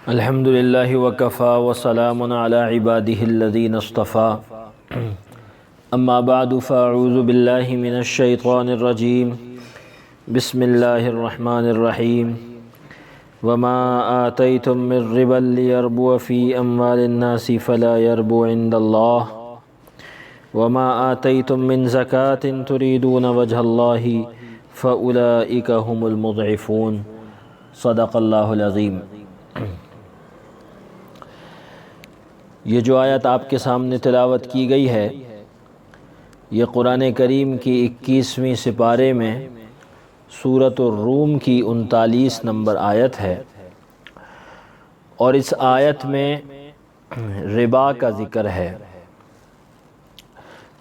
الحمد للہ وکفا وسلام علی عباده الذین اصطفا اما بعد فاعوذ باللہ من الشیطان الرجیم بسم اللہ الرحمن الرحیم وما آتیتم من ربا لیربو فی اموال الناس فلا یربو عند اللہ وما آتیتم من زکاة تریدون وجہ اللہ فاولئک هم المضعفون صدق اللہ العظیم۔ یہ جو آیت آپ کے سامنے تلاوت کی گئی ہے یہ قرآن کریم کی 21ویں سپارے میں سورۃ الروم کی 39 نمبر آیت ہے، اور اس آیت میں ربا کا ذکر ہے۔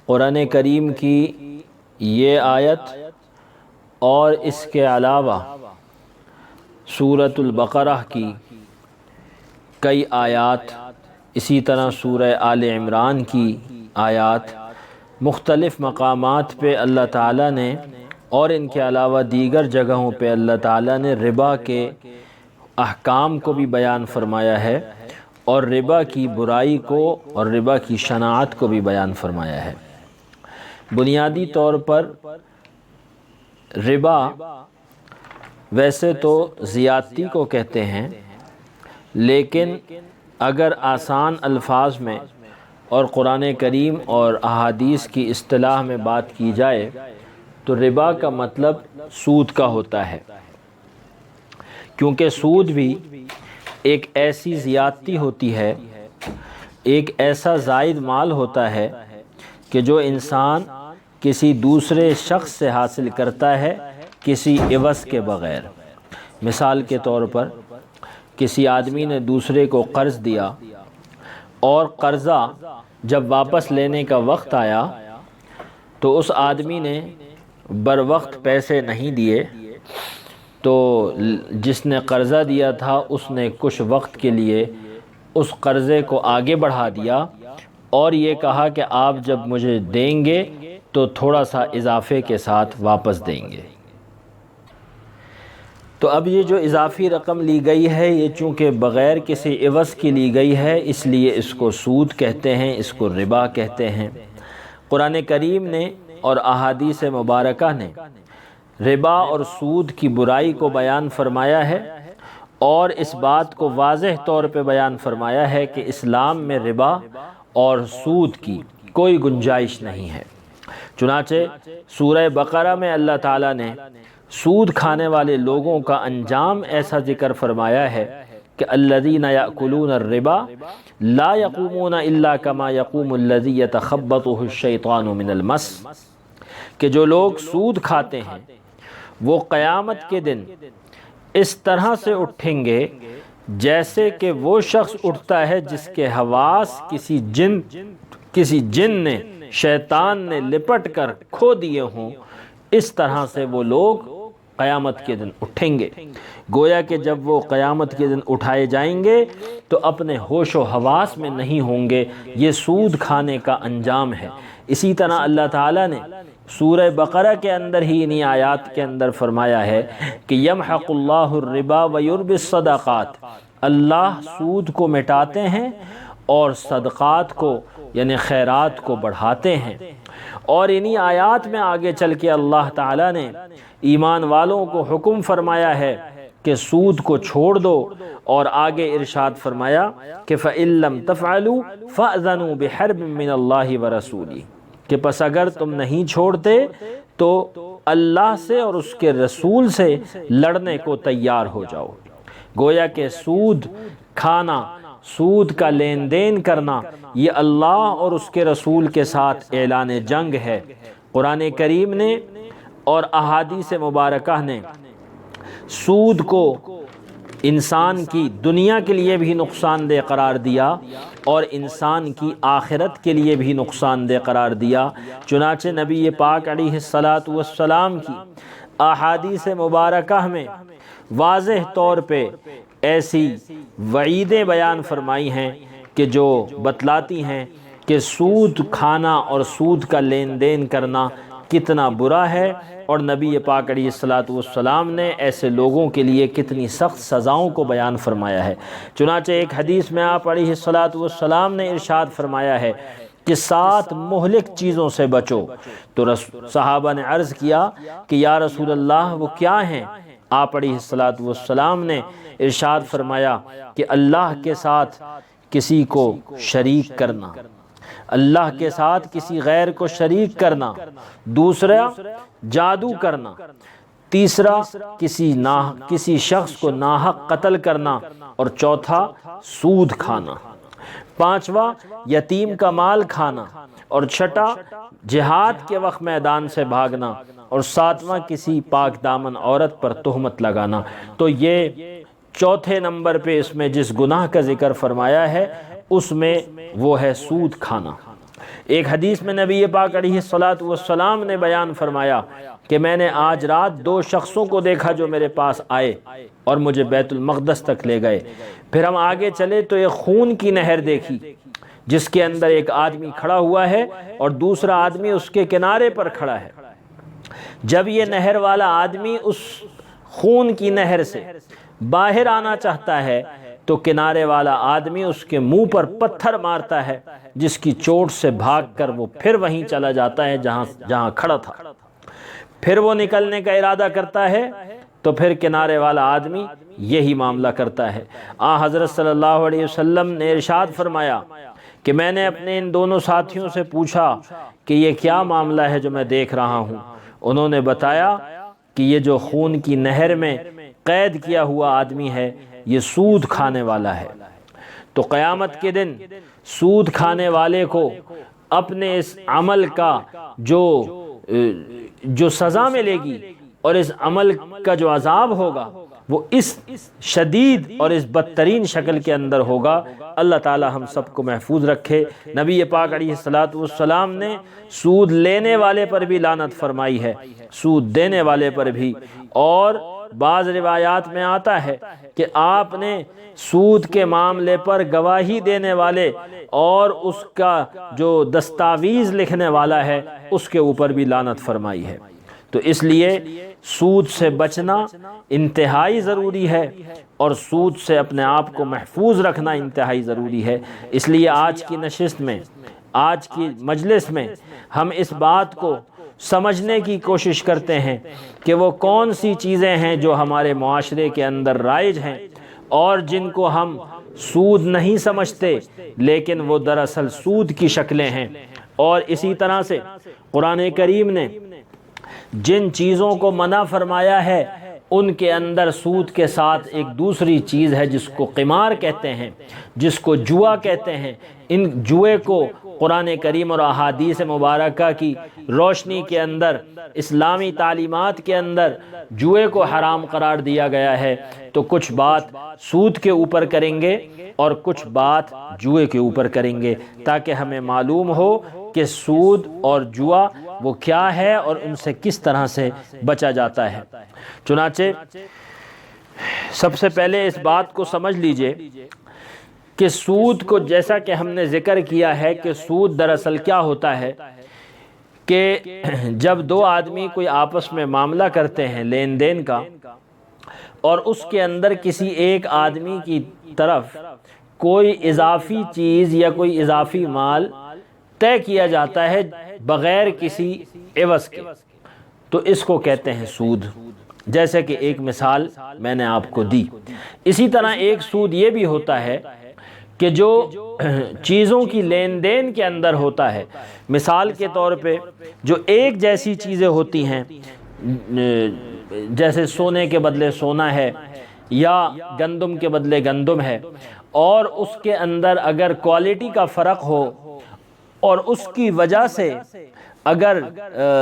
قرآن کریم کی یہ آیت اور اس کے علاوہ سورۃ البقرہ کی کئی آیات، اسی طرح سورہ آل عمران کی آیات، مختلف مقامات پہ اللہ تعالیٰ نے اور ان کے علاوہ دیگر جگہوں پہ اللہ تعالیٰ نے ربا کے احکام کو بھی بیان فرمایا ہے، اور ربا کی برائی کو اور ربا کی شناعت کو بھی بیان فرمایا ہے۔ بنیادی طور پر ربا ویسے تو زیادتی کو کہتے ہیں، لیکن اگر آسان الفاظ میں اور قرآن کریم اور احادیث کی اصطلاح میں بات کی جائے تو ربا کا مطلب سود کا ہوتا ہے، کیونکہ سود بھی ایک ایسی زیادتی ہوتی ہے، ایک ایسا زائد مال ہوتا ہے کہ جو انسان کسی دوسرے شخص سے حاصل کرتا ہے کسی عوض کے بغیر۔ مثال کے طور پر کسی آدمی نے دوسرے کو قرض دیا، اور قرضہ جب واپس لینے کا وقت آیا تو اس آدمی نے بروقت پیسے نہیں دیے، تو جس نے قرضہ دیا تھا اس نے کچھ وقت کے لیے اس قرضے کو آگے بڑھا دیا اور یہ کہا کہ آپ جب مجھے دیں گے تو تھوڑا سا اضافے کے ساتھ واپس دیں گے۔ تو اب یہ جو اضافی رقم لی گئی ہے یہ چونکہ بغیر کسی عوض کی لی گئی ہے، اس لیے اس کو سود کہتے ہیں، اس کو ربا کہتے ہیں۔ قرآن کریم نے اور احادیث مبارکہ نے ربا اور سود کی برائی کو بیان فرمایا ہے، اور اس بات کو واضح طور پہ بیان فرمایا ہے کہ اسلام میں ربا اور سود کی کوئی گنجائش نہیں ہے۔ چنانچہ سورہ بقرہ میں اللہ تعالیٰ نے سود کھانے والے لوگوں کا انجام ایسا ذکر فرمایا ہے کہ الذین یأکلون الربا لا یقومون الا کما یقوم الذی یتخبطہ الشیطان من المس، کہ جو لوگ سود کھاتے ہیں وہ قیامت کے دن اس طرح سے اٹھیں گے جیسے کہ وہ شخص اٹھتا ہے جس کے حواس کسی جن نے، شیطان نے لپٹ کر کھو دیے ہوں، اس طرح سے وہ لوگ قیامت کے دن اٹھیں گے۔ گویا کہ جب وہ قیامت کے دن اٹھائے جائیں گے تو اپنے ہوش و حواس میں نہیں ہوں گے۔ یہ سود کھانے کا انجام ہے۔ اسی طرح اللہ تعالیٰ نے سورہ بقرہ کے اندر ہی انہی آیات کے اندر فرمایا ہے کہ یمحق اللہ الربا ویربی الصدقات، اللہ سود کو مٹاتے ہیں اور صدقات کو یعنی خیرات کو بڑھاتے ہیں۔ اور انہی آیات میں آگے چل کے اللہ تعالیٰ نے ایمان والوں کو حکم فرمایا ہے کہ سود کو چھوڑ دو، اور آگے ارشاد فرمایا کہ فَإِن لَّمْ تَفْعَلُوا فَأْذَنُوا بِحَرْبٍ مِّنَ اللَّهِ وَرَسُولِهِ، کہ پس اگر تم نہیں چھوڑتے تو اللہ سے اور اس کے رسول سے لڑنے کو تیار ہو جاؤ۔ گویا کہ سود کھانا، سود کا لین دین کرنا، یہ اللہ اور اس کے رسول کے ساتھ اعلان جنگ ہے۔ قرآن کریم نے اور احادیث مبارکہ نے سود کو انسان کی دنیا کے لیے بھی نقصان دہ قرار دیا اور انسان کی آخرت کے لیے بھی نقصان دہ قرار دیا۔ چنانچہ نبی پاک علیہ السلام کی احادیث مبارکہ میں واضح طور پہ ایسی وعیدیں بیان فرمائی ہیں کہ جو بتلاتی ہیں کہ سود کھانا اور سود کا لین دین کرنا کتنا برا ہے، اور نبی پاک علیہ الصلوۃ والسلام نے ایسے لوگوں کے لیے کتنی سخت سزاؤں کو بیان فرمایا ہے۔ چنانچہ ایک حدیث میں آپ علیہ الصلوۃ والسلام نے ارشاد فرمایا ہے کہ 7 مہلک چیزوں سے بچو۔ تو صحابہ نے عرض کیا کہ یا رسول اللہ وہ کیا ہیں؟ آپ علیہ الصلوۃ والسلام نے ارشاد فرمایا کہ اللہ کے ساتھ کسی کو شریک کرنا، اللہ کے ساتھ کسی غیر کو شریک کرنا، دوسرا جادو کرنا، تیسرا کسی شخص کو ناحق قتل کرنا، اور چوتھا سود کھانا، پانچواں یتیم کا مال کھانا، اور چھٹا جہاد کے وقت میدان سے بھاگنا، اور ساتواں کسی پاک دامن عورت پر تہمت لگانا۔ تو یہ چوتھے نمبر پہ اس میں جس گناہ کا ذکر فرمایا ہے اس میں وہ ہے سود کھانا۔ ایک حدیث میں نبی پاک علیہ الصلوۃ والسلام نے بیان فرمایا کہ میں نے آج رات 2 شخصوں کو دیکھا جو میرے پاس آئے اور مجھے بیت المقدس تک لے گئے۔ پھر ہم آگے چلے تو ایک خون کی نہر دیکھی جس کے اندر ایک آدمی کھڑا ہوا ہے اور دوسرا آدمی اس کے کنارے پر کھڑا ہے۔ جب یہ نہر والا آدمی اس خون کی نہر سے باہر آنا چاہتا ہے تو کنارے والا آدمی اس کے منہ پر پتھر مارتا ہے، جس کی چوٹ سے بھاگ کر وہ پھر وہیں چلا جاتا ہے جہاں کھڑا تھا۔ پھر وہ نکلنے کا ارادہ کرتا ہے تو پھر کنارے والا آدمی یہی معاملہ کرتا ہے۔ حضرت صلی اللہ علیہ وسلم نے ارشاد فرمایا کہ میں نے اپنے ان دونوں ساتھیوں سے پوچھا کہ یہ کیا معاملہ ہے جو میں دیکھ رہا ہوں؟ انہوں نے بتایا کہ یہ جو خون کی نہر میں قید کیا ہوا آدمی ہے یہ سود کھانے والا ہے۔ تو قیامت کے دن سود کھانے والے کو اپنے اس عمل کا جو سزا ملے گی اور اس عمل کا جو عذاب ہوگا وہ اس شدید اور اس بدترین شکل کے اندر ہوگا۔ اللہ تعالی ہم سب کو محفوظ رکھے۔ نبی پاک علیہ الصلوۃ والسلام نے سود لینے والے پر بھی لعنت فرمائی ہے، سود دینے والے پر بھی، اور بعض روایات میں آتا ہے کہ آپ نے سود کے معاملے پر گواہی دینے والے اور اس کا جو دستاویز لکھنے والا ہے اس کے اوپر بھی لعنت فرمائی ہے۔ تو اس لیے سود سے بچنا انتہائی ضروری ہے اور سود سے اپنے آپ کو محفوظ رکھنا انتہائی ضروری ہے۔ اس لیے آج کی نشست میں، آج کی مجلس میں ہم اس بات کو سمجھنے کی کوشش کرتے ہیں کہ وہ کون سی چیزیں ہیں جو ہمارے معاشرے کے اندر رائج ہیں اور جن کو ہم سود نہیں سمجھتے لیکن وہ دراصل سود کی شکلیں ہیں۔ اور اسی طرح سے قرآن کریم نے جن چیزوں کو منع فرمایا ہے ان کے اندر سود کے ساتھ ایک دوسری چیز ہے جس کو قمار کہتے ہیں، جس کو جوا کہتے ہیں۔ ان جوئے کو قرآن کریم اور احادیث مبارکہ کی روشنی کے اندر، اسلامی تعلیمات کے اندر جوئے کو حرام قرار دیا گیا ہے۔ تو کچھ بات سود کے اوپر کریں گے اور کچھ بات جوئے کے اوپر کریں گے تاکہ ہمیں معلوم ہو کہ سود اور جوا وہ کیا ہے اور ان سے کس طرح سے بچا جاتا ہے۔ چنانچہ سب سے پہلے اس بات کو سمجھ لیجئے کہ سود کو، جیسا کہ ہم نے ذکر کیا ہے کہ سود دراصل کیا ہوتا ہے کہ جب 2 آدمی کوئی آپس میں معاملہ کرتے ہیں لین دین کا، اور اس کے اندر کسی ایک آدمی کی طرف کوئی اضافی چیز یا کوئی اضافی مال طے کیا جاتا ہے بغیر کسی عوض کے، تو اس کو کہتے ہیں سود۔ جیسے کہ ایک مثال میں نے آپ کو دی، اسی طرح ایک سود یہ بھی ہوتا ہے کہ جو چیزوں کی لین دین کے اندر ہوتا ہے۔ مثال کے طور پہ جو ایک جیسی چیزیں ہوتی ہیں، جیسے سونے کے بدلے سونا ہے یا گندم کے بدلے گندم ہے، اور اس کے اندر اگر کوالٹی کا فرق ہو اور اس کی وجہ سے اگر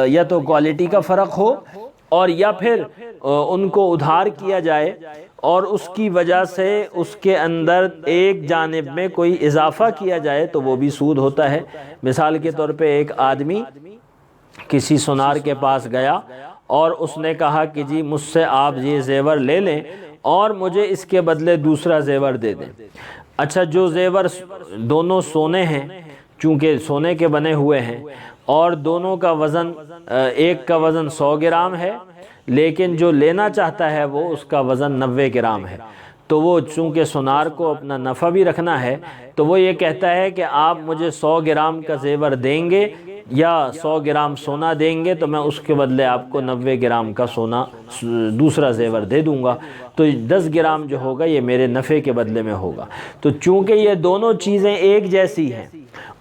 یا تو کوالٹی کا فرق ہو اور یا پھر ان کو ادھار کیا جائے اور اس کی وجہ سے اس کے اندر ایک جانب میں کوئی اضافہ کیا جائے تو وہ بھی سود ہوتا ہے۔ مثال کے طور پہ ایک آدمی کسی سونار کے پاس گیا اور اس نے کہا کہ جی مجھ سے آپ یہ زیور لے لیں اور مجھے اس کے بدلے دوسرا زیور دے دیں۔ اچھا، جو زیور دونوں سونے ہیں، چونکہ سونے کے بنے ہوئے ہیں اور دونوں کا وزن، ایک کا وزن 100 گرام ہے لیکن جو لینا چاہتا ہے وہ اس کا وزن 90 گرام ہے، تو وہ چونکہ سونار کو اپنا نفع بھی رکھنا ہے تو وہ یہ کہتا ہے کہ آپ مجھے 100 گرام کا زیور دیں گے یا 100 گرام سونا دیں گے تو میں اس کے بدلے آپ کو 90 گرام کا سونا دوسرا زیور دے دوں گا، تو 10 گرام جو ہوگا یہ میرے نفع کے بدلے میں ہوگا۔ تو چونکہ یہ دونوں چیزیں ایک جیسی ہیں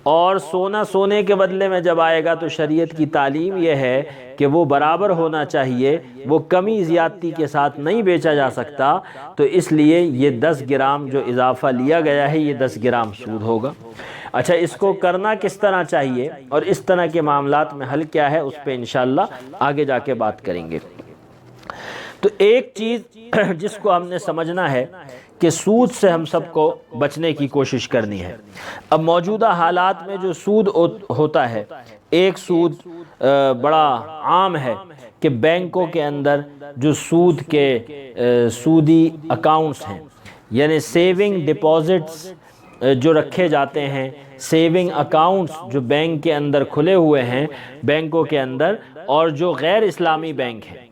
اور سونا سونے کے بدلے میں جب آئے گا تو شریعت کی تعلیم یہ ہے کہ وہ برابر ہونا چاہیے، وہ کمی زیادتی کے ساتھ نہیں بیچا جا سکتا، تو اس لیے یہ 10 گرام جو اضافہ لیا گیا ہے یہ 10 گرام سود ہوگا۔ اچھا، اس کو کرنا کس طرح چاہیے اور اس طرح کے معاملات میں حل کیا ہے، اس پہ انشاءاللہ آگے جا کے بات کریں گے۔ تو ایک چیز جس کو ہم نے سمجھنا ہے کہ سود سے ہم سب کو بچنے کی کوشش کرنی ہے۔ اب موجودہ حالات میں جو سود ہوتا ہے، ایک سود بڑا عام ہے کہ بینکوں کے اندر جو سود کے سودی اکاؤنٹس ہیں، یعنی سیونگ ڈپازٹس جو رکھے جاتے ہیں، سیونگ اکاؤنٹس جو بینک کے اندر کھلے ہوئے ہیں بینکوں کے اندر، اور جو غیر اسلامی بینک ہیں،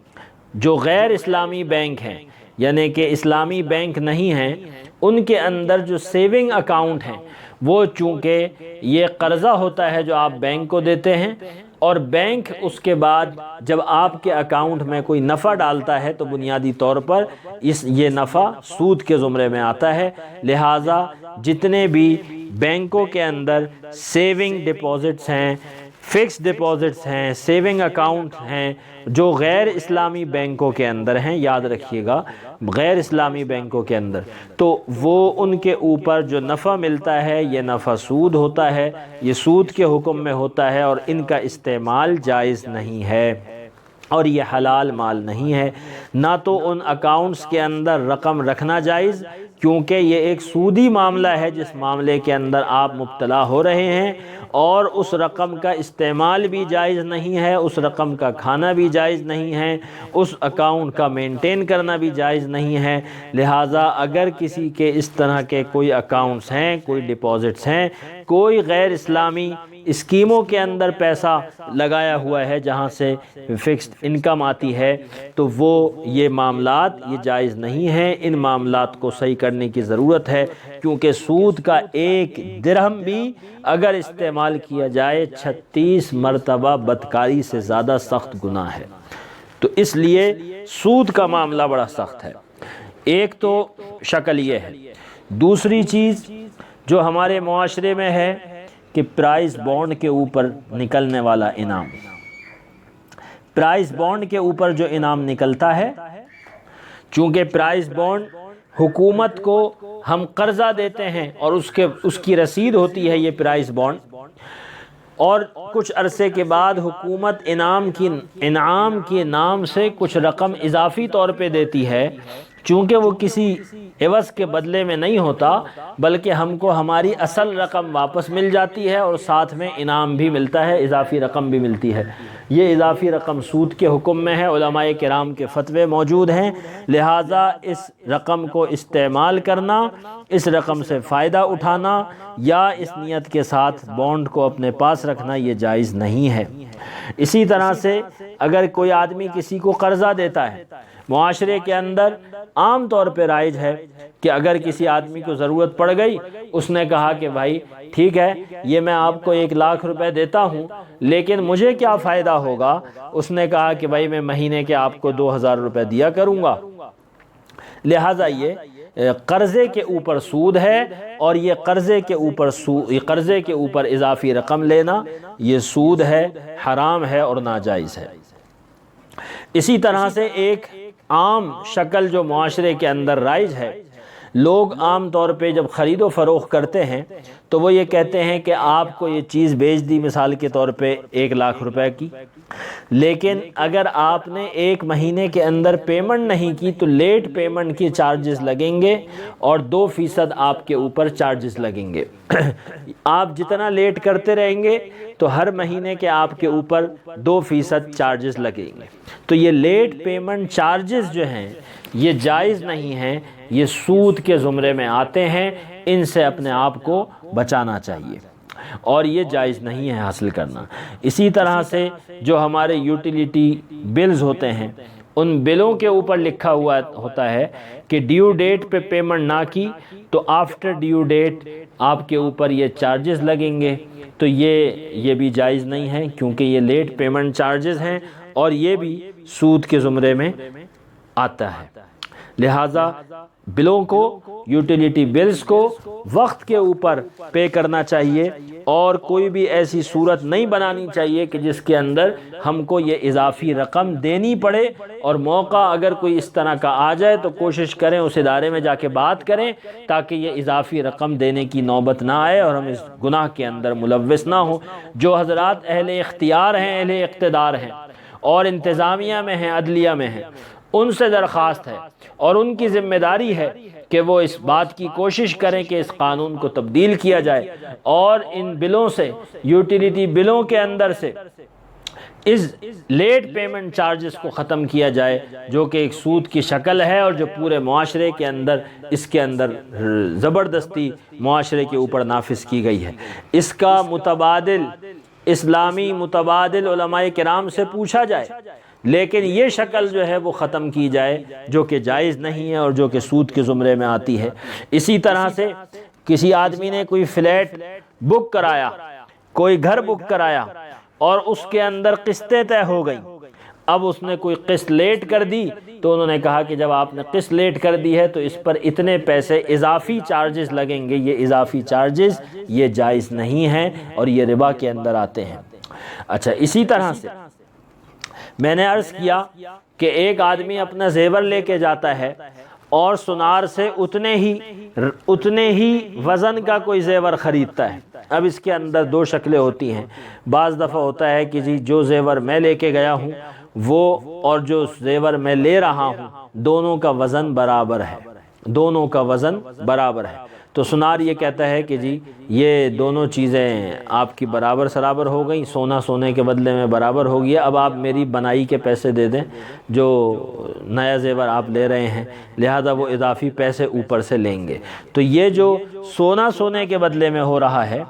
جو غیر اسلامی بینک ہیں یعنی کہ اسلامی بینک نہیں ہیں، ان کے اندر جو سیونگ اکاؤنٹ ہیں وہ چونکہ یہ قرضہ ہوتا ہے جو آپ بینک کو دیتے ہیں، اور بینک اس کے بعد جب آپ کے اکاؤنٹ میں کوئی نفع ڈالتا ہے تو بنیادی طور پر یہ نفع سود کے زمرے میں آتا ہے۔ لہٰذا جتنے بھی بینکوں کے اندر سیونگ ڈپازٹس ہیں، فکس ڈپازٹس ہیں، سیونگ اکاؤنٹ ہیں جو غیر اسلامی بینکوں کے اندر ہیں، یاد رکھیے گا غیر اسلامی بینکوں کے اندر، تو وہ ان کے اوپر جو نفع ملتا ہے یہ نفع سود ہوتا ہے، یہ سود کے حکم میں ہوتا ہے، اور ان کا استعمال جائز نہیں ہے اور یہ حلال مال نہیں ہے۔ نہ تو ان اکاؤنٹس کے اندر رقم رکھنا جائز، کیونکہ یہ ایک سودی معاملہ ہے جس معاملے کے اندر آپ مبتلا ہو رہے ہیں، اور اس رقم کا استعمال بھی جائز نہیں ہے، اس رقم کا کھانا بھی جائز نہیں ہے، اس اکاؤنٹ کا مینٹین کرنا بھی جائز نہیں ہے۔ لہٰذا اگر کسی کے اس طرح کے کوئی اکاؤنٹس ہیں، کوئی ڈپازٹس ہیں، کوئی غیر اسلامی اسکیموں کے اندر پیسہ لگایا ہوا ہے جہاں سے فکسڈ انکم آتی ہے، تو وہ یہ معاملات یہ جائز نہیں ہیں۔ ان معاملات کو صحیح کرنے کی ضرورت ہے، کیونکہ سود کا ایک درہم بھی اگر استعمال کیا جائے 36 مرتبہ بدکاری سے زیادہ سخت گناہ ہے۔ تو اس لیے سود کا معاملہ بڑا سخت ہے۔ ایک تو شکل یہ ہے۔ دوسری چیز جو ہمارے معاشرے میں ہے کہ پرائز بانڈ کے اوپر نکلنے والا انعام، پرائز بانڈ کے اوپر جو انعام نکلتا ہے، چونکہ پرائز بانڈ حکومت کو ہم قرضہ دیتے ہیں اور اس کی رسید ہوتی ہے یہ پرائز بانڈ، اور کچھ عرصے کے بعد حکومت انعام کے نام سے کچھ رقم اضافی طور پہ دیتی ہے، چونکہ وہ کسی عوض کے بدلے میں نہیں ہوتا بلکہ ہم کو ہماری اصل رقم واپس مل جاتی ہے اور ساتھ میں انعام بھی ملتا ہے، اضافی رقم بھی ملتی ہے۔ یہ اضافی رقم سود کے حکم میں ہے، علماء کرام کے فتوے موجود ہیں، لہٰذا اس رقم کو استعمال کرنا، اس رقم سے فائدہ اٹھانا یا اس نیت کے ساتھ بانڈ کو اپنے پاس رکھنا یہ جائز نہیں ہے۔ اسی طرح سے اگر کوئی آدمی کسی کو قرضہ دیتا ہے، معاشرے کے اندر عام طور پہ رائج ہے کہ اگر کسی آدمی کو ضرورت پڑ گئی، اس نے کہا کہ بھائی ٹھیک ہے یہ میں آپ کو 1,00,000 روپے دیتا ہوں لیکن مجھے کیا فائدہ ہوگا، اس نے کہا کہ بھائی میں مہینے کے آپ کو 2,000 روپے دیا کروں گا۔ لہٰذا یہ قرضے کے اوپر سود ہے، اور یہ قرضے کے اوپر اضافی رقم لینا یہ سود ہے، حرام ہے اور ناجائز ہے۔ اسی طرح سے ایک عام شکل جو معاشرے کے اندر رائج ہے، لوگ عام طور پہ جب خرید و فروخت کرتے ہیں تو وہ یہ کہتے ہیں کہ آپ کو یہ چیز بیچ دی مثال کے طور پہ 1,00,000 روپے کی، لیکن اگر آپ نے 1 مہینے کے اندر پیمنٹ نہیں کی تو لیٹ پیمنٹ کی چارجز لگیں گے اور 2% آپ کے اوپر چارجز لگیں گے۔ آپ جتنا لیٹ کرتے رہیں گے تو ہر مہینے کے آپ کے اوپر 2% چارجز لگیں گے۔ تو یہ لیٹ پیمنٹ چارجز جو ہیں یہ جائز نہیں ہیں، یہ سود کے زمرے میں آتے ہیں، ان سے اپنے آپ کو بچانا چاہیے۔ اور یہ جائز نہیں ہے حاصل کرنا۔ اسی طرح سے جو ہمارے یوٹیلیٹی بلز ہوتے ہیں، ان بلوں کے اوپر لکھا ہوا ہوتا ہے کہ ڈیو ڈیٹ پہ پیمنٹ نہ کی تو آفٹر ڈیو ڈیٹ آپ کے اوپر یہ چارجز لگیں گے، تو یہ بھی جائز نہیں ہے، کیونکہ یہ لیٹ پیمنٹ چارجز ہیں اور یہ بھی سود کے زمرے میں آتا ہے۔ لہٰذا بلوں کو، یوٹیلیٹی بلز کو وقت کے اوپر پے کرنا چاہیے، اور کوئی بھی ایسی صورت نہیں بنانی چاہیے کہ جس کے اندر ہم کو یہ اضافی رقم دینی پڑے، اور موقع اگر کوئی اس طرح کا آ جائے تو کوشش کریں اس ادارے میں جا کے بات کریں تاکہ یہ اضافی رقم دینے کی نوبت نہ آئے اور ہم اس گناہ کے اندر ملوث نہ ہوں۔ جو حضرات اہل اختیار ہیں، اہل اقتدار ہیں اور انتظامیہ میں ہیں، عدلیہ میں ہیں، ان سے درخواست ہے اور ان کی ذمہ داری ہے کہ وہ اس بات کی کوشش کریں کہ اس قانون کو تبدیل کیا جائے اور ان بلوں سے، یوٹیلیٹی بلوں کے اندر سے اس لیٹ پیمنٹ چارجز کو ختم کیا جائے، جو کہ ایک سود کی شکل ہے اور جو پورے معاشرے کے اندر اس کے اندر زبردستی معاشرے کے اوپر نافذ کی گئی ہے۔ اس کا متبادل، اسلامی متبادل علماء کرام سے پوچھا جائے، لیکن یہ شکل جو ہے وہ ختم کی جائے جو کہ جائز نہیں ہے اور جو کہ سود کے زمرے میں آتی ہے۔ اسی طرح سے کسی آدمی نے کوئی فلیٹ بک کرایا، کوئی گھر بک کرایا اور اس کے اندر قسطیں طے ہو گئیں، اب اس نے کوئی قسط لیٹ کر دی تو انہوں نے کہا کہ جب آپ نے قسط لیٹ کر دی ہے تو اس پر اتنے پیسے اضافی چارجز لگیں گے۔ یہ اضافی چارجز یہ جائز نہیں ہیں اور یہ ربا کے اندر آتے ہیں۔ اچھا، اسی طرح سے میں نے عرض کیا کہ ایک آدمی اپنا زیور لے کے جاتا ہے اور سنار سے اتنے ہی وزن کا کوئی زیور خریدتا ہے۔ اب اس کے اندر دو شکلیں ہوتی ہیں۔ بعض دفعہ ہوتا ہے کہ جی جو زیور میں لے کے گیا ہوں وہ اور جو زیور میں لے رہا ہوں دونوں کا وزن برابر ہے، دونوں کا وزن برابر ہے، تو سنار یہ کہتا ہے کہ جی یہ دونوں چیزیں آپ کی برابر سرابر ہو گئیں، سونا سونے کے بدلے میں برابر ہو گیا، اب آپ میری بنائی کے پیسے دے دیں جو نیا زیور آپ لے رہے ہیں، لہذا وہ اضافی پیسے اوپر سے لیں گے۔ تو یہ جو سونا سونے کے بدلے میں ہو رہا ہے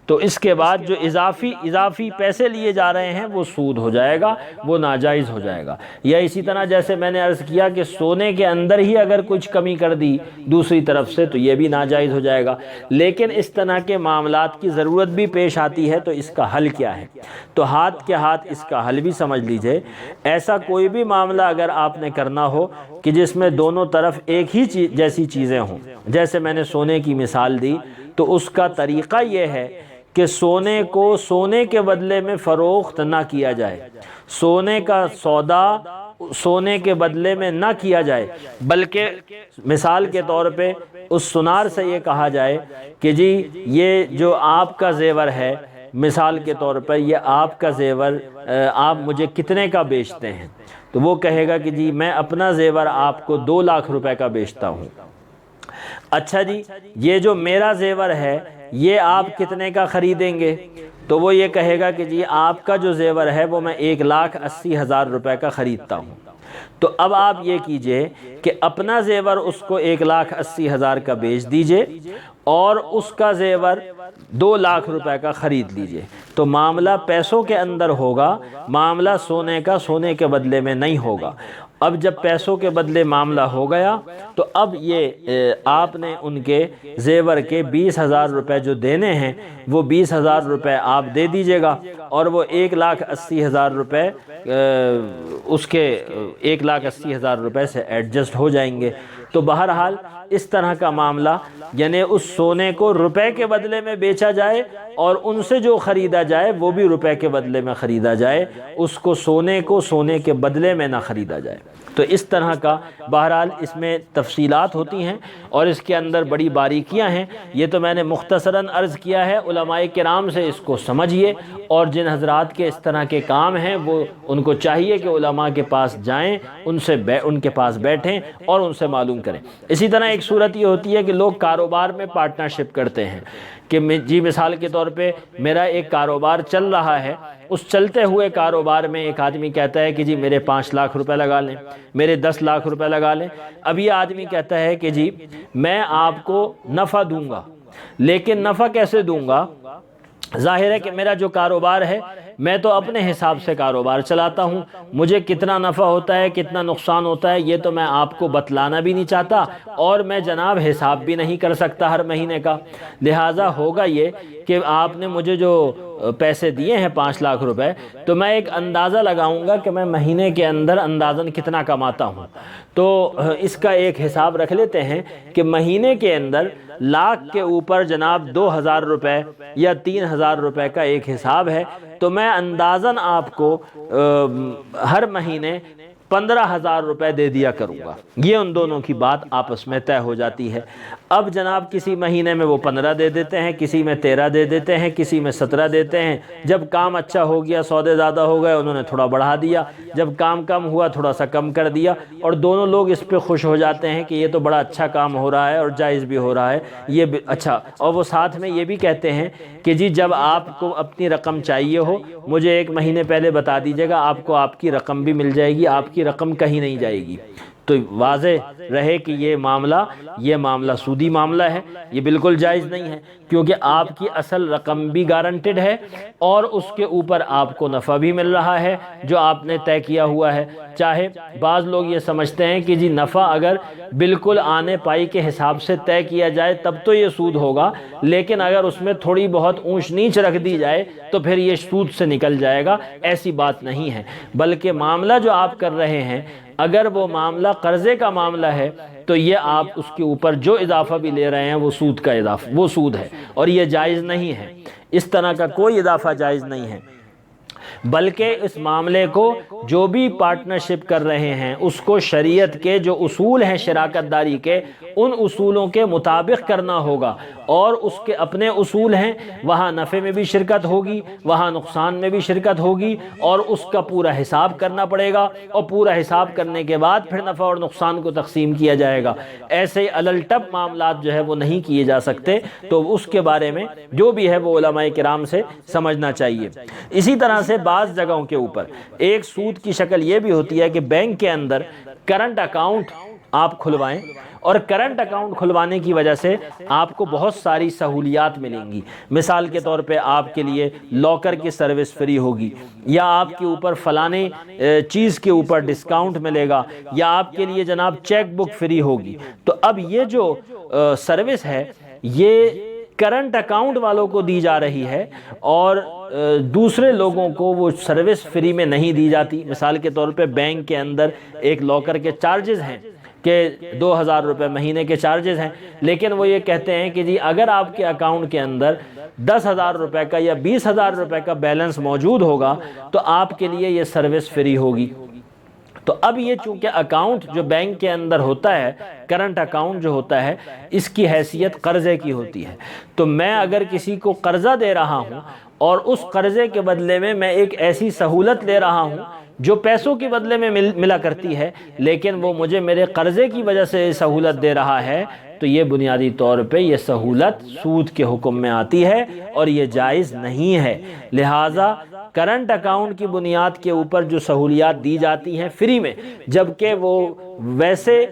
تو اس کے بعد جو اضافی پیسے لیے جا رہے ہیں وہ سود ہو جائے گا، وہ ناجائز ہو جائے گا۔ یا اسی طرح جیسے میں نے عرض کیا کہ سونے کے اندر ہی اگر کچھ کمی کر دی دوسری طرف سے تو یہ بھی ناجائز ہو جائے گا۔ لیکن اس طرح کے معاملات کی ضرورت بھی پیش آتی ہے تو اس کا حل کیا ہے؟ تو ہاتھ کے ہاتھ اس کا حل بھی سمجھ لیجئے۔ ایسا کوئی بھی معاملہ اگر آپ نے کرنا ہو کہ جس میں دونوں طرف ایک ہی جیسی چیزیں ہوں، جیسے میں نے سونے کی مثال دی، تو اس کا طریقہ یہ ہے کہ سونے کو سونے کے بدلے میں فروخت نہ کیا جائے، سونے کا سودا سونے کے بدلے میں نہ کیا جائے، بلکہ مثال کے طور پہ اس سنار سے یہ کہا جائے کہ جی یہ جو آپ کا زیور ہے، مثال کے طور پر یہ آپ کا زیور آپ مجھے کتنے کا بیچتے ہیں؟ تو وہ کہے گا کہ جی میں اپنا زیور آپ کو 2 لاکھ روپے کا بیچتا ہوں۔ اچھا جی یہ جو میرا زیور ہے یہ آپ کتنے کا خریدیں گے؟ تو وہ یہ کہے گا کہ جی آپ کا جو زیور ہے وہ میں 1,80,000 روپے کا خریدتا ہوں۔ تو اب آپ یہ کیجئے کہ اپنا زیور اس کو 1,80,000 کا بیچ دیجئے اور اس کا زیور 2 لاکھ روپے کا خرید لیجئے۔ تو معاملہ پیسوں کے اندر ہوگا، معاملہ سونے کا سونے کے بدلے میں نہیں ہوگا۔ اب جب پیسوں کے بدلے معاملہ ہو گیا تو اب یہ آپ نے ان کے زیور کے 20,000 روپے جو دینے ہیں وہ 20,000 روپے آپ دے دیجئے گا اور وہ 1,80,000 روپے اس کے 1,80,000 روپے سے ایڈجسٹ ہو جائیں گے۔ تو بہرحال اس طرح کا معاملہ یعنی اس سونے کو روپے کے بدلے میں بیچا جائے اور ان سے جو خریدا جائے وہ بھی روپے کے بدلے میں خریدا جائے، اس کو سونے کے بدلے میں نہ خریدا جائے۔ تو اس طرح کا بہرحال اس میں تفصیلات ہوتی ہیں اور اس کے اندر بڑی باریکیاں ہیں۔ یہ تو میں نے مختصراً عرض کیا ہے، علماء کرام سے اس کو سمجھیے، اور جن حضرات کے اس طرح کے کام ہیں وہ ان کو چاہیے کہ علماء کے پاس جائیں، ان کے پاس بیٹھیں اور ان سے معلوم کریں۔ اسی طرح ایک صورت یہ ہوتی ہے کہ لوگ کاروبار میں پارٹنرشپ کرتے ہیں کہ جی مثال کے طور پہ میرا ایک کاروبار چل رہا ہے، اس چلتے ہوئے کاروبار میں ایک آدمی کہتا ہے کہ جی میرے 5 لاکھ روپے لگا لیں، میرے 10 لاکھ روپے لگا لیں۔ اب یہ آدمی کہتا ہے کہ جی میں آپ کو نفع دوں گا، لیکن نفع کیسے دوں گا ظاہر ہے کہ میرا جو کاروبار ہے میں تو اپنے حساب سے کاروبار چلاتا ہوں، مجھے کتنا نفع ہوتا ہے کتنا نقصان ہوتا ہے یہ تو میں آپ کو بتلانا بھی نہیں چاہتا، اور میں جناب حساب بھی نہیں کر سکتا ہر مہینے کا۔ لہٰذا ہوگا یہ کہ آپ نے مجھے جو پیسے دیے ہیں 5 لاکھ روپے، تو میں ایک اندازہ لگاؤں گا کہ میں مہینے کے اندر اندازاً کتنا کماتا ہوں، تو اس کا ایک حساب رکھ لیتے ہیں کہ مہینے کے اندر لاکھ کے اوپر جناب 2000 روپے یا 3000 روپے کا ایک حساب ہے، تو میں اندازاً آپ کو ہر مہینے 15,000 روپے دے دیا کروں گا۔ یہ ان دونوں کی بات آپس میں طے ہو جاتی ہے۔ اب جناب کسی مہینے میں وہ 15 دے دیتے ہیں، کسی میں 13 دے دیتے ہیں، کسی میں 17 دیتے ہیں۔ جب کام اچھا ہو گیا، سودے زیادہ ہو گئے، انہوں نے تھوڑا بڑھا دیا، جب کام کم ہوا تھوڑا سا کم کر دیا، اور دونوں لوگ اس پہ خوش ہو جاتے ہیں کہ یہ تو بڑا اچھا کام ہو رہا ہے اور جائز بھی ہو رہا ہے، یہ بھی اچھا۔ اور وہ ساتھ میں یہ بھی کہتے ہیں کہ جی جب آپ کو اپنی رقم چاہیے ہو مجھے 1 مہینے پہلے بتا دیجیے گا، آپ کو آپ کی رقم بھی مل جائے گی، آپ کی رقم کہیں نہیں جائے گی۔ تو واضح رہے کہ یہ معاملہ سودی معاملہ ہے، یہ بالکل جائز نہیں ہے، کیونکہ آپ کی اصل رقم بھی گارنٹیڈ ہے اور اس کے اوپر آپ کو نفع بھی مل رہا ہے جو آپ نے طے کیا ہوا ہے۔ چاہے بعض لوگ یہ سمجھتے ہیں کہ جی نفع اگر بالکل آنے پائی کے حساب سے طے کیا جائے تب تو یہ سود ہوگا، لیکن اگر اس میں تھوڑی بہت اونچ نیچ رکھ دی جائے تو پھر یہ سود سے نکل جائے گا۔ ایسی بات نہیں ہے، بلکہ معاملہ جو آپ کر رہے ہیں اگر وہ معاملہ قرضے کا معاملہ ہے تو یہ آپ اس کے اوپر جو اضافہ بھی لے رہے ہیں وہ سود کا اضافہ، وہ سود ہے اور یہ جائز نہیں ہے، اس طرح کا کوئی اضافہ جائز نہیں ہے۔ بلکہ اس معاملے کو جو بھی پارٹنرشپ کر رہے ہیں اس کو شریعت کے جو اصول ہیں شراکت داری کے، ان اصولوں کے مطابق کرنا ہوگا، اور اس کے اپنے اصول ہیں، وہاں نفع میں بھی شرکت ہوگی، وہاں نقصان میں بھی شرکت ہوگی، اور اس کا پورا حساب کرنا پڑے گا، اور پورا حساب کرنے کے بعد پھر نفع اور نقصان کو تقسیم کیا جائے گا۔ ایسے الٹپ معاملات جو ہے وہ نہیں کیے جا سکتے، تو اس کے بارے میں جو بھی ہے وہ علماء کرام سے سمجھنا چاہیے۔ اسی طرح سے بعض جگہوں کے اوپر ایک سود کی شکل یہ بھی ہوتی ہے کہ بینک کے اندر کرنٹ اکاؤنٹ آپ کھلوائیں، اور کرنٹ اکاؤنٹ کھلوانے کی وجہ سے آپ کو بہت ساری سہولیات ملیں گی۔ مثال کے طور پہ آپ کے لیے لاکر کی سروس فری ہوگی، یا آپ کے اوپر فلانے چیز کے اوپر ڈسکاؤنٹ ملے گا، یا آپ کے لیے جناب چیک بک فری ہوگی۔ تو اب یہ جو سروس ہے یہ کرنٹ اکاؤنٹ والوں کو دی جا رہی ہے، اور دوسرے لوگوں کو وہ سروس فری میں نہیں دی جاتی۔ مثال کے طور پہ بینک کے اندر ایک لاکر کے چارجز ہیں کہ 2000 روپے مہینے کے چارجز ہیں، لیکن وہ یہ کہتے ہیں کہ جی اگر آپ کے اکاؤنٹ کے اندر 10,000 روپے کا یا 20,000 روپے کا بیلنس موجود ہوگا تو آپ کے لیے یہ سروس فری ہوگی۔ تو اب یہ چونکہ اکاؤنٹ جو بینک کے اندر ہوتا ہے، کرنٹ اکاؤنٹ جو ہوتا ہے، اس کی حیثیت قرضے کی ہوتی ہے، تو میں اگر کسی کو قرضہ دے رہا ہوں اور اس قرضے کے بدلے میں ایک ایسی سہولت لے رہا ہوں جو پیسوں کے بدلے میں ملا کرتی ہے، لیکن وہ مجھے میرے قرضے کی وجہ سے سہولت دے رہا ہے، تو یہ بنیادی طور پہ یہ سہولت سود کے حکم میں آتی ہے اور یہ جائز نہیں ہے۔ لہٰذا کرنٹ اکاؤنٹ کی بنیاد کے اوپر جو سہولیات دی جاتی ہیں فری میں، جبکہ وہ ویسے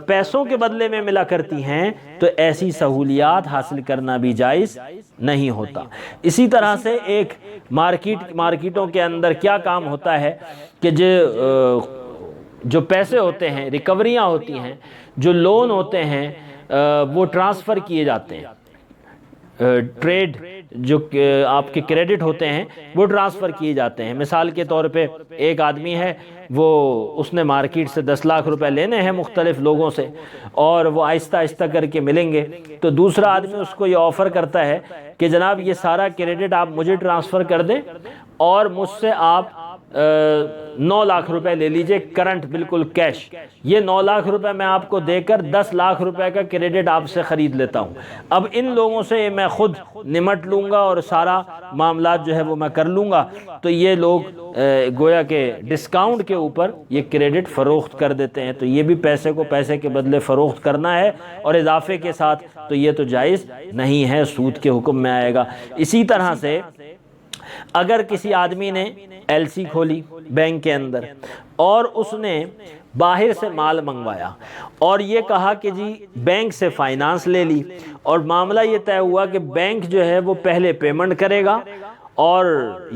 پیسوں کے بدلے میں ملا کرتی ہیں، تو ایسی سہولیات حاصل کرنا بھی جائز نہیں ہوتا۔ اسی طرح سے ایک مارکیٹوں کے اندر کیا کام ہوتا ہے کہ جو پیسے ہوتے ہیں، ریکوریاں ہوتی ہیں، جو لون ہوتے ہیں وہ ٹرانسفر کیے جاتے ہیں، ٹریڈ جو آپ کے کریڈٹ ہوتے ہیں وہ ٹرانسفر کیے جاتے ہیں۔ مثال کے طور پہ ایک آدمی ہے، اس نے مارکیٹ سے 10 لاکھ روپے لینے ہیں مختلف لوگوں سے، اور وہ آہستہ آہستہ کر کے ملیں گے، تو دوسرا آدمی اس کو یہ آفر کرتا ہے کہ جناب یہ سارا کریڈٹ آپ مجھے ٹرانسفر کر دیں اور مجھ سے آپ 9 لاکھ روپے لے لیجئے کرنٹ، بالکل کیش۔ یہ 9 لاکھ روپے میں آپ کو دے کر 10 لاکھ روپے کا کریڈٹ آپ سے خرید لیتا ہوں۔ اب ان لوگوں سے میں خود نمٹ لوں گا اور سارا معاملات جو ہے وہ میں کر لوں گا، تو یہ لوگ گویا کہ ڈسکاؤنٹ کے اوپر یہ کریڈٹ فروخت کر دیتے ہیں، تو یہ بھی پیسے کو پیسے کے بدلے فروخت کرنا ہے اور اضافے کے ساتھ، تو یہ تو جائز نہیں ہے، سود کے حکم میں آئے گا۔ اسی طرح سے اگر کسی آدمی نے ایل سی کھولی بینک کے اندر اور اس نے باہر سے مال منگوایا اور یہ کہا کہ جی بینک سے فائنانس لے لی، اور معاملہ یہ طے ہوا کہ بینک جو ہے وہ پہلے پیمنٹ کرے گا اور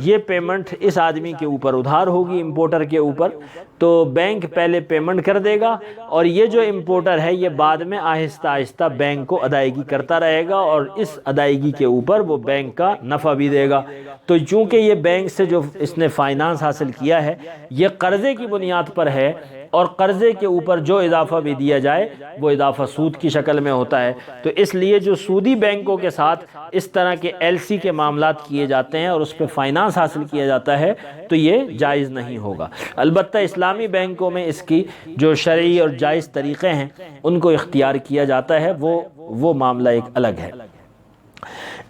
یہ پیمنٹ اس آدمی کے اوپر ادھار ہوگی، امپورٹر کے اوپر، تو بینک پہلے پیمنٹ کر دے گا اور یہ جو امپورٹر ہے یہ بعد میں آہستہ آہستہ بینک کو ادائیگی کرتا رہے گا اور اس ادائیگی کے اوپر وہ بینک کا نفع بھی دے گا۔ تو چونکہ یہ بینک سے جو اس نے فائنانس حاصل کیا ہے یہ قرضے کی بنیاد پر ہے، اور قرضے کے اوپر جو اضافہ بھی دیا جائے وہ اضافہ سود کی شکل میں ہوتا ہے، تو اس لیے جو سودی بینکوں کے ساتھ اس طرح کے ایل سی کے معاملات کیے جاتے ہیں اور اس پہ فائنانس حاصل کیا جاتا ہے تو یہ جائز نہیں ہوگا۔ البتہ اسلامی بینکوں میں اس کی جو شرعی اور جائز طریقے ہیں ان کو اختیار کیا جاتا ہے، وہ معاملہ ایک الگ ہے۔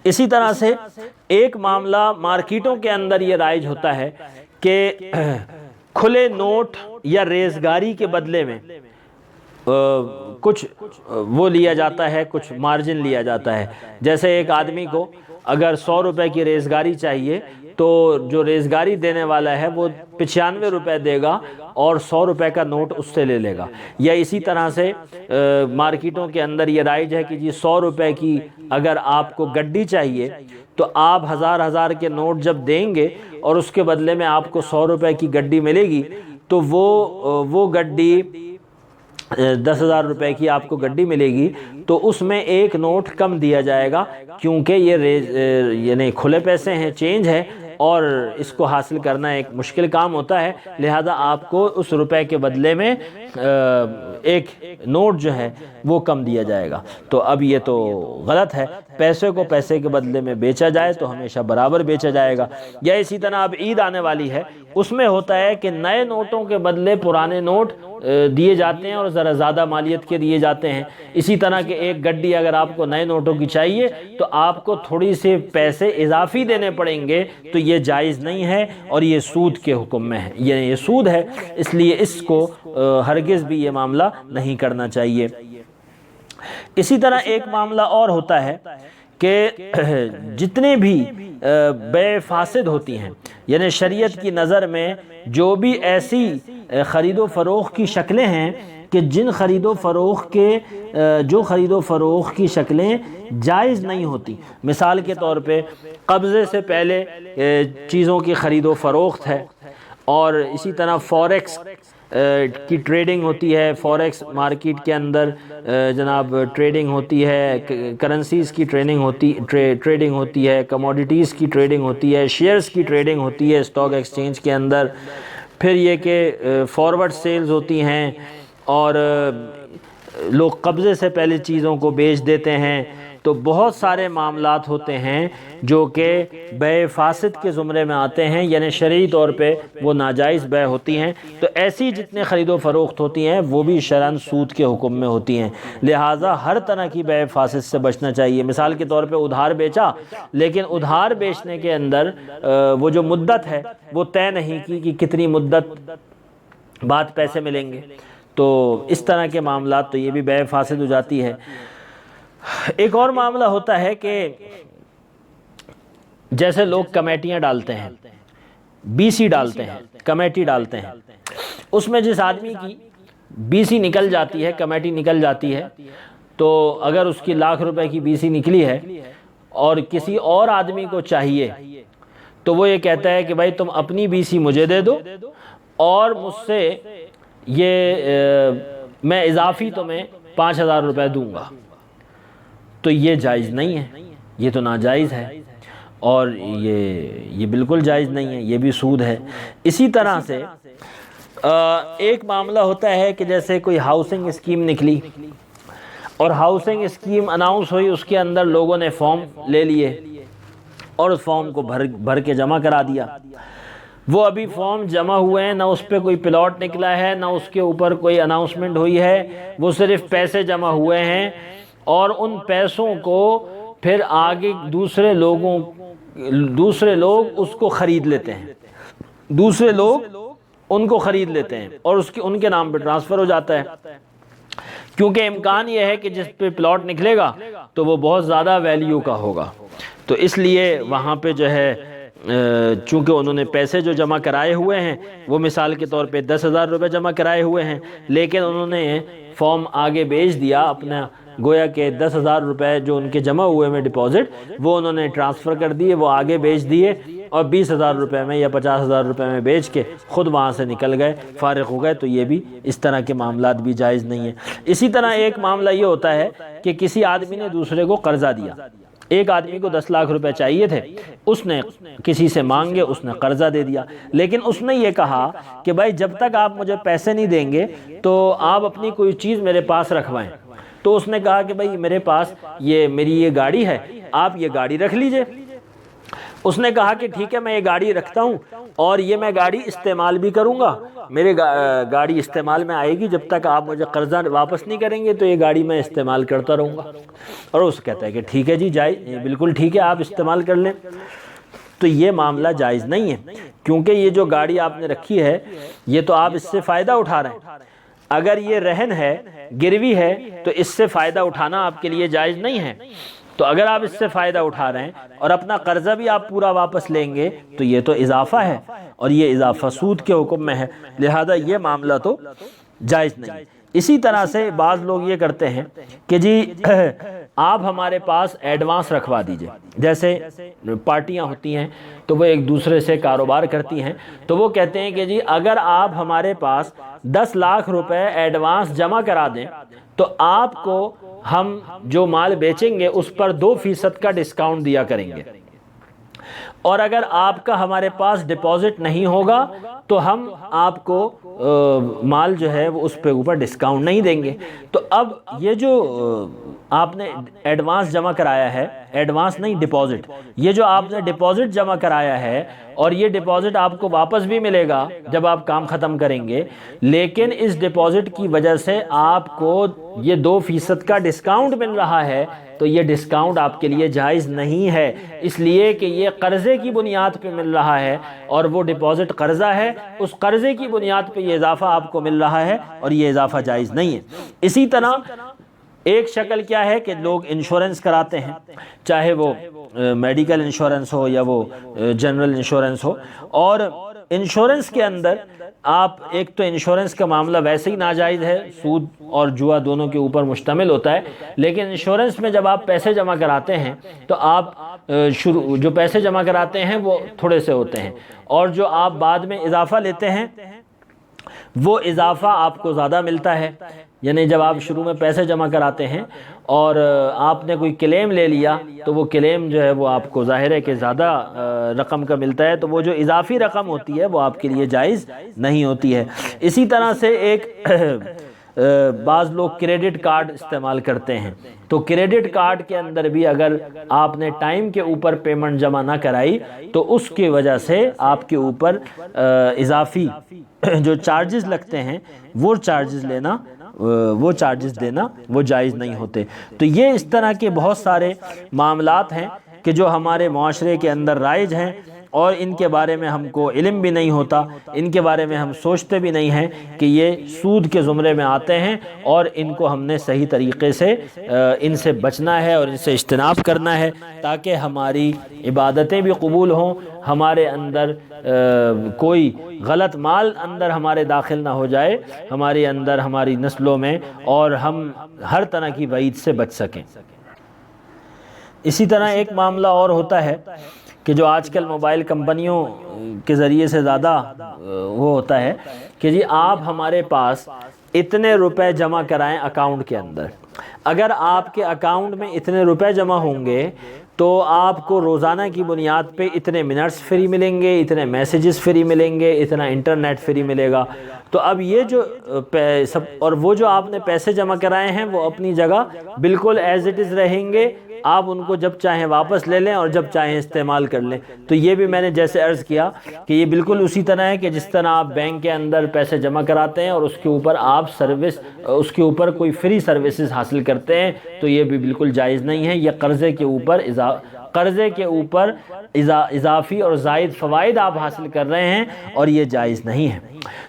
اسی طرح سے ایک معاملہ مارکیٹوں کے اندر یہ رائج ہوتا ہے کہ کھلے نوٹ یا ریزگاری کے بدلے میں کچھ وہ لیا جاتا ہے، کچھ مارجن لیا جاتا ہے۔ جیسے ایک آدمی کو اگر 100 روپے کی ریزگاری چاہیے تو جو ریزگاری دینے والا ہے وہ 95 روپے دے گا اور 100 روپے کا نوٹ اس سے لے لے گا۔ یا اسی طرح سے مارکیٹوں کے اندر یہ رائج ہے کہ جی 100 روپے کی اگر آپ کو گڈی چاہیے تو آپ ہزار کے نوٹ جب دیں گے اور اس کے بدلے میں آپ کو 100 روپے کی گڈی ملے گی تو وہ گڈی 10,000 روپے کی آپ کو گڈی ملے گی، تو اس میں ایک نوٹ کم دیا جائے گا کیونکہ یہ یعنی کھلے پیسے ہیں، چینج ہے، اور اس کو حاصل کرنا ایک مشکل کام ہوتا ہے، لہذا آپ کو اس روپے کے بدلے میں ایک نوٹ جو ہے وہ کم دیا جائے گا۔ تو اب یہ تو غلط ہے، پیسے کو پیسے کے بدلے میں بیچا جائے تو ہمیشہ برابر بیچا جائے گا۔ یا اسی طرح اب عید آنے والی ہے، اس میں ہوتا ہے کہ نئے نوٹوں کے بدلے پرانے نوٹ دیے جاتے ہیں اور ذرا زیادہ مالیت کے دیے جاتے ہیں۔ اسی طرح کہ ایک گڈی اگر آپ کو نئے نوٹوں کی چاہیے تو آپ کو تھوڑی سے پیسے اضافی دینے پڑیں گے، تو یہ جائز نہیں ہے اور یہ سود کے حکم میں ہے، یہ سود ہے، اس لیے اس کو ہرگز بھی یہ معاملہ نہیں کرنا چاہیے۔ اسی طرح ایک معاملہ اور ہوتا ہے کہ جتنے بھی بیع فاسد ہوتی ہیں، یعنی شریعت کی نظر میں جو بھی ایسی خرید و فروخت کی شکلیں ہیں کہ جن خرید و فروخت کی شکلیں جائز نہیں ہوتی، مثال کے طور پہ قبضے سے پہلے چیزوں کی خرید و فروخت ہے، اور اسی طرح فوریکس کی ٹریڈنگ ہوتی ہے، فوریکس مارکیٹ کے اندر جناب ٹریڈنگ ہوتی ہے، کرنسیز کی ٹریڈنگ ہوتی ہے، کموڈیٹیز کی ٹریڈنگ ہوتی ہے، شیئرز کی ٹریڈنگ ہوتی ہے اسٹاک ایکسچینج کے اندر، پھر یہ کہ فارورڈ سیلز ہوتی ہیں اور لوگ قبضے سے پہلے چیزوں کو بیچ دیتے ہیں۔ تو بہت سارے معاملات ہوتے ہیں جو کہ بیع فاسد کے زمرے میں آتے ہیں، یعنی شرعی طور پہ وہ ناجائز بیع ہوتی ہیں، تو ایسی جتنے خرید و فروخت ہوتی ہیں وہ بھی شرعاً سود کے حکم میں ہوتی ہیں، لہٰذا ہر طرح کی بیع فاسد سے بچنا چاہیے۔ مثال کے طور پہ ادھار بیچا، لیکن ادھار بیچنے کے اندر وہ جو مدت ہے وہ طے نہیں کی کہ کتنی مدت بعد پیسے ملیں گے، تو اس طرح کے معاملات تو یہ بھی بیع فاسد ہو جاتی ہے۔ ایک اور معاملہ ہوتا ہے کہ جیسے لوگ کمیٹیاں ڈالتے ہیں، بی سی ڈالتے ہیں، کمیٹی ڈالتے ہیں، اس میں جس آدمی کی بی سی نکل جاتی ہے، کمیٹی نکل جاتی ہے، تو اگر اس کی 1,00,000 روپے کی بی سی نکلی ہے اور کسی اور آدمی کو چاہیے تو وہ یہ کہتا ہے کہ بھائی تم اپنی بی سی مجھے دے دو اور مجھ سے میں اضافی تمہیں 5,000 روپے دوں گا، تو یہ جائز نہیں ہے، یہ تو ناجائز ہے، اور یہ بالکل جائز نہیں ہے، یہ بھی سود ہے۔ اسی طرح سے ایک معاملہ ہوتا ہے کہ جیسے کوئی ہاؤسنگ اسکیم نکلی اور ہاؤسنگ اسکیم اناؤنس ہوئی، اس کے اندر لوگوں نے فارم لے لیے اور اس فارم کو بھر کے جمع کرا دیا۔ وہ ابھی فارم جمع ہوئے ہیں، نہ اس پہ کوئی پلاٹ نکلا ہے، نہ اس کے اوپر کوئی اناؤنسمنٹ ہوئی ہے، وہ صرف پیسے جمع ہوئے ہیں، اور ان پیسوں کو پھر آگے دوسرے لوگ اس کو خرید لیتے ہیں، دوسرے لوگ ان کو خرید لیتے ہیں اور ان کے نام پہ ٹرانسفر ہو جاتا ہے، کیونکہ امکان یہ ہے کہ جس پہ پلاٹ نکلے گا تو وہ بہت زیادہ ویلیو کا ہوگا، تو اس لیے وہاں پہ جو ہے چونکہ انہوں نے پیسے جو جمع کرائے ہوئے ہیں وہ مثال کے طور پہ 10,000 روپے جمع کرائے ہوئے ہیں، لیکن انہوں نے فارم آگے بھیج دیا اپنا، گویا کہ 10,000 روپے جو ان کے جمع ہوئے میں ڈپازٹ وہ انہوں نے ٹرانسفر کر دیے، وہ آگے بھیج دیے اور 20,000 روپے میں یا 50,000 روپے میں بیچ کے خود وہاں سے نکل گئے، فارغ ہو گئے، تو یہ بھی اس طرح کے معاملات بھی جائز نہیں ہیں۔ اسی طرح ایک معاملہ یہ ہوتا ہے کہ کسی آدمی نے دوسرے کو قرضہ دیا، ایک آدمی کو 10 لاکھ روپے چاہیے تھے، اس نے کسی سے مانگے، اس نے قرضہ دے دیا، لیکن اس نے یہ کہا کہ بھائی جب تک آپ مجھے پیسے نہیں دیں گے تو آپ اپنی کوئی چیز میرے پاس رکھوائیں۔ تو اس نے کہا کہ بھائی میرے پاس میری یہ گاڑی ہے، آپ یہ گاڑی رکھ لیجئے۔ اس نے کہا کہ ٹھیک ہے میں یہ گاڑی رکھتا ہوں اور یہ میں گاڑی استعمال بھی کروں گا، میرے گاڑی استعمال میں آئے گی، جب تک آپ مجھے قرضہ واپس نہیں کریں گے تو یہ گاڑی میں استعمال کرتا رہوں گا۔ اور اس کہتا ہے کہ ٹھیک ہے جی، جائز، بالکل ٹھیک ہے، آپ استعمال کر لیں۔ تو یہ معاملہ جائز نہیں ہے، کیونکہ یہ جو گاڑی آپ نے رکھی ہے یہ تو آپ اس سے فائدہ اٹھا رہے ہیں۔ اگر یہ رہن ہے، گروی ہے، تو اس سے فائدہ اٹھانا آپ کے لیے جائز نہیں ہے۔ تو اگر آپ اس سے فائدہ اٹھا رہے ہیں اور اپنا قرضہ بھی آپ پورا واپس لیں گے تو یہ تو اضافہ ہے، اور یہ اضافہ سود کے حکم میں ہے، لہذا یہ معاملہ تو جائز نہیں۔ اسی طرح سے بعض لوگ یہ کرتے ہیں کہ جی آپ ہمارے پاس ایڈوانس رکھوا دیجئے، جیسے پارٹیاں ہوتی ہیں تو وہ ایک دوسرے سے کاروبار کرتی ہیں، تو وہ کہتے ہیں کہ جی اگر آپ ہمارے پاس 10 لاکھ روپے ایڈوانس جمع کرا دیں تو آپ کو ہم جو مال بیچیں گے اس پر 2% کا ڈسکاؤنٹ دیا کریں گے، اور اگر آپ کا ہمارے پاس ڈپازٹ نہیں ہوگا تو ہم آپ کو مال جو ہے وہ اس پہ اوپر ڈسکاؤنٹ نہیں دیں گے۔ تو اب یہ جو آپ نے ایڈوانس جمع کرایا ہے، ایڈوانس نہیں ڈپازٹ، یہ جو آپ نے ڈپازٹ جمع کرایا ہے اور یہ ڈپازٹ آپ کو واپس بھی ملے گا جب آپ کام ختم کریں گے، لیکن اس ڈپازٹ کی وجہ سے آپ کو یہ 2% کا ڈسکاؤنٹ مل رہا ہے، تو یہ ڈسکاؤنٹ آپ کے لیے جائز نہیں ہے، اس لیے کہ یہ قرضے کی بنیاد پہ مل رہا ہے اور وہ ڈپازٹ قرضہ ہے، اس قرضے کی بنیاد پہ یہ اضافہ آپ کو مل رہا ہے اور یہ اضافہ جائز نہیں ہے۔ اسی طرح ایک شکل کیا ہے کہ لوگ انشورنس کراتے ہیں، چاہے وہ میڈیکل انشورنس ہو یا وہ جنرل انشورنس ہو، اور انشورنس کے اندر آپ ایک تو انشورنس کا معاملہ ویسے ہی ناجائز ہے، سود اور جوا دونوں کے اوپر مشتمل ہوتا ہے، لیکن انشورنس میں جب آپ پیسے جمع کراتے ہیں تو آپ جو پیسے جمع کراتے ہیں وہ تھوڑے سے ہوتے ہیں، اور جو آپ بعد میں اضافہ لیتے ہیں وہ اضافہ آپ کو زیادہ ملتا ہے۔ یعنی جب آپ شروع میں پیسے جمع کراتے ہیں اور آپ نے کوئی کلیم لے لیا تو وہ کلیم جو ہے وہ آپ کو ظاہر ہے کہ زیادہ رقم کا ملتا ہے، تو وہ جو اضافی رقم ہوتی ہے وہ آپ کے لیے جائز نہیں ہوتی ہے۔ اسی طرح سے ایک بعض لوگ کریڈٹ کارڈ استعمال کرتے ہیں، تو کریڈٹ کارڈ کے اندر بھی اگر آپ نے ٹائم کے اوپر پیمنٹ جمع نہ کرائی تو اس کی وجہ سے آپ کے اوپر اضافی جو چارجز لگتے ہیں وہ چارجز دینا وہ جائز نہیں ہوتے۔ تو یہ اس طرح کے بہت سارے معاملات ہیں کہ جو ہمارے معاشرے کے اندر رائج ہیں اور ان کے بارے میں ہم کو علم بھی نہیں ہوتا، ان کے بارے میں ہم سوچتے بھی نہیں ہیں کہ یہ سود کے زمرے میں آتے ہیں، اور ان کو ہم نے صحیح طریقے سے ان سے بچنا ہے اور ان سے اجتناب کرنا ہے تاکہ ہماری عبادتیں بھی قبول ہوں، ہمارے اندر کوئی غلط مال اندر ہمارے داخل نہ ہو جائے ہمارے اندر، ہماری نسلوں میں، اور ہم ہر طرح کی وعید سے بچ سکیں۔ اسی طرح ایک معاملہ اور ہوتا ہے کہ جو آج کل موبائل کمپنیوں کے ذریعے سے زیادہ وہ ہوتا ہے کہ جی آپ ہمارے پاس اتنے روپے جمع کرائیں اکاؤنٹ کے اندر، اگر آپ کے اکاؤنٹ میں اتنے روپے جمع ہوں گے تو آپ کو روزانہ کی بنیاد پہ اتنے منٹس فری ملیں گے، اتنے میسیجز فری ملیں گے، اتنا انٹرنیٹ فری ملے گا۔ تو اب یہ جو اور وہ جو آپ نے پیسے جمع کرائے ہیں وہ اپنی جگہ بالکل ایز اٹ از رہیں گے، آپ ان کو جب چاہیں واپس لے لیں اور جب چاہیں استعمال کر لیں۔ تو یہ بھی میں نے جیسے عرض کیا کہ یہ بالکل اسی طرح ہے کہ جس طرح آپ بینک کے اندر پیسے جمع کراتے ہیں اور اس کے اوپر آپ اس کے اوپر کوئی فری سروسز حاصل کرتے ہیں، تو یہ بھی بالکل جائز نہیں ہے، یہ قرضے کے اوپر قرضے کے اوپر اضافی اور زائد فوائد آپ حاصل کر رہے ہیں، اور یہ جائز نہیں ہے۔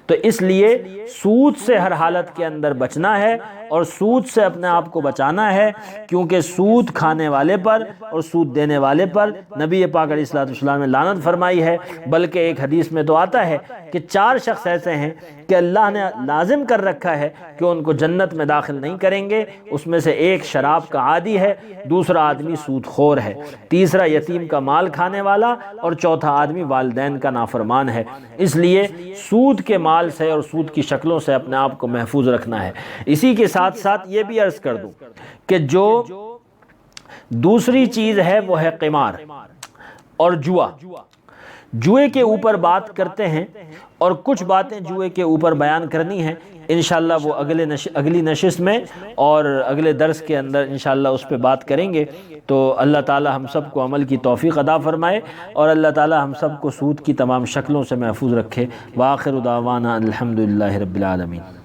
تو اس لیے سود سے ہر حالت کے اندر بچنا ہے، اور سود سے اپنے آپ کو بچانا ہے، کیونکہ سود کھانے والے پر اور سود دینے والے پر نبی پاک علیہ الصلوۃ والسلام نے لعنت فرمائی ہے۔ بلکہ ایک حدیث میں تو آتا ہے کہ 4 شخص ایسے ہیں کہ اللہ نے لازم کر رکھا ہے کہ ان کو جنت میں داخل نہیں کریں گے۔ اس میں سے ایک شراب کا عادی ہے، دوسرا آدمی سود خور ہے، تیسرا یتیم کا مال کھانے والا، اور چوتھا آدمی والدین کا نافرمان ہے۔ اس لیے سود کے مال سے اور سود کی شکلوں سے اپنے آپ کو محفوظ رکھنا ہے۔ اسی کے ساتھ ساتھ یہ بھی عرض کر دوں کہ جو دوسری چیز ہے وہ ہے قمار اور جوا۔ جوئے کے اوپر بات کرتے ہیں، اور کچھ باتیں جوئے کے اوپر بیان کرنی ہیں انشاءاللہ، وہ اگلی نشست میں اور اگلے درس کے اندر انشاءاللہ اس پہ بات کریں گے۔ تو اللہ تعالی ہم سب کو عمل کی توفیق عطا فرمائے، اور اللہ تعالی ہم سب کو سود کی تمام شکلوں سے محفوظ رکھے۔ وآخر دعوانا الحمدللہ رب العالمین۔